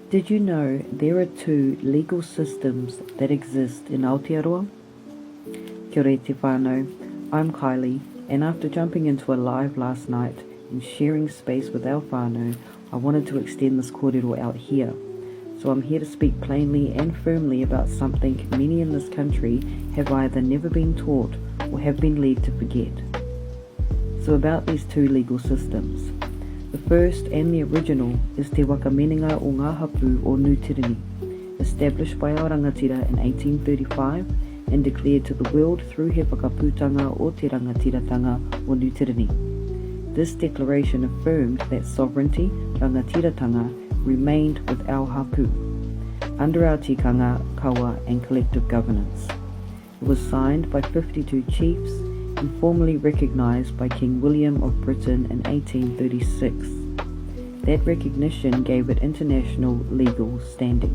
Did you know there are two legal systems that exist in Aoteroa? Kia ora te whānau, I'm Kylie, and after jumping into a live last night and sharing space with our whānau, I wanted to extend this kōrero out here. So I'm here to speak plainly and firmly about something many in this country have either never been taught or have been led to forget. So about these two legal systems. The first and the original is Te Wakamenenga o ngā hapu o Nūtirini, established by our rangatira in 1835 and declared to the world through he whakaputanga o te rangatiratanga o Nūtirini. This declaration affirmed that sovereignty, rangatiratanga, remained with our hapu, under our tikanga, kawa and collective governance. It was signed by 52 chiefs and formally recognised by King William of Britain in 1836. That recognition gave it international legal standing.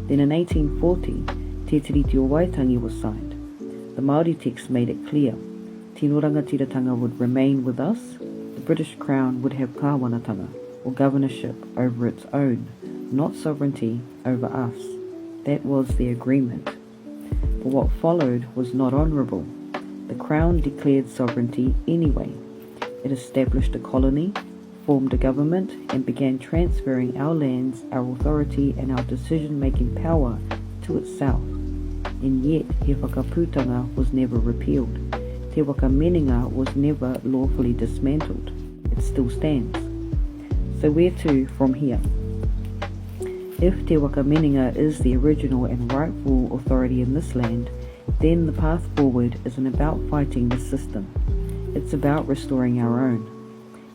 Then in 1840, Te Tiriti o Waitangi was signed. The Māori text made it clear, Tino Rangatiratanga would remain with us, the British Crown would have kāwanatanga, or governorship over its own, not sovereignty over us. That was the agreement. But what followed was not honourable. The Crown declared sovereignty anyway. It established a colony, formed a government, and began transferring our lands, our authority, and our decision-making power to itself. And yet, he whakaputanga was never repealed. Te Wakamenenga was never lawfully dismantled. It still stands. So where to from here? If Te Wakamenenga is the original and rightful authority in this land, then the path forward isn't about fighting the system. It's about restoring our own.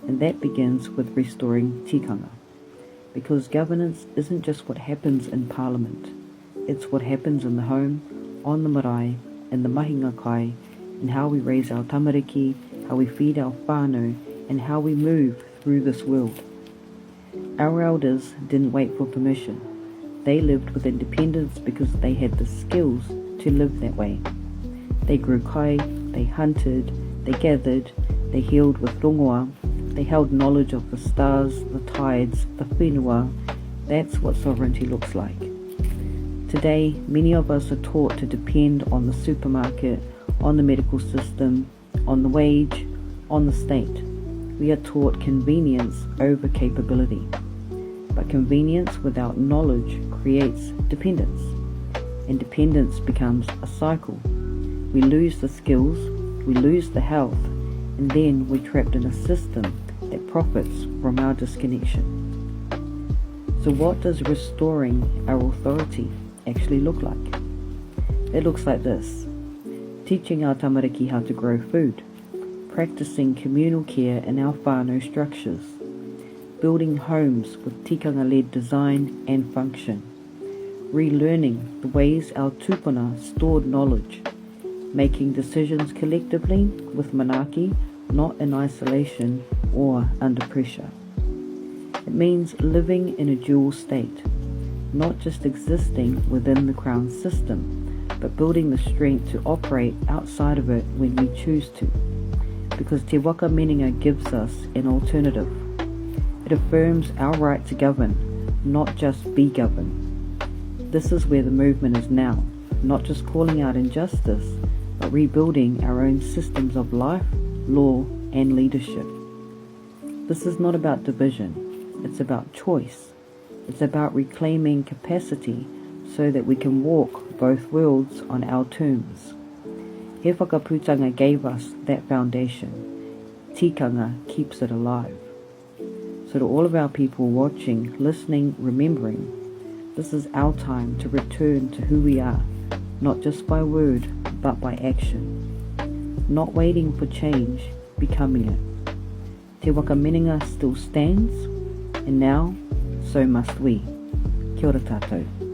And that begins with restoring tikanga. Because governance isn't just what happens in Parliament. It's what happens in the home, on the marae, in the mahinga kai, and how we raise our tamariki, how we feed our whānau, and how we move through this world. Our elders didn't wait for permission. They lived with independence because they had the skills to live that way. They grew kai, they hunted, they gathered, they healed with rongoa, they held knowledge of the stars, the tides, the whenua. That's what sovereignty looks like. Today, many of us are taught to depend on the supermarket, on the medical system, on the wage, on the state. We are taught convenience over capability. But convenience without knowledge creates dependence. And dependence becomes a cycle. We lose the skills, we lose the health, and then we're trapped in a system that profits from our disconnection. So what does restoring our authority actually look like? It looks like this. Teaching our tamariki how to grow food, practicing communal care in our whānau structures, building homes with tikanga-led design and function, relearning the ways our tupuna stored knowledge, making decisions collectively with manaki, not in isolation or under pressure. It means living in a dual state, not just existing within the Crown system, but building the strength to operate outside of it when we choose to. Because Te Wakamenenga gives us an alternative. It affirms our right to govern, not just be governed. This is where the movement is now, not just calling out injustice, but rebuilding our own systems of life, law, and leadership. This is not about division, it's about choice. It's about reclaiming capacity so that we can walk both worlds on our terms. He whakaputanga gave us that foundation. Tikanga keeps it alive. So to all of our people watching, listening, remembering, this is our time to return to who we are, not just by word, but by action. Not waiting for change, becoming it. Te Wakamenenga still stands, and now, so must we. Kia ora tātou.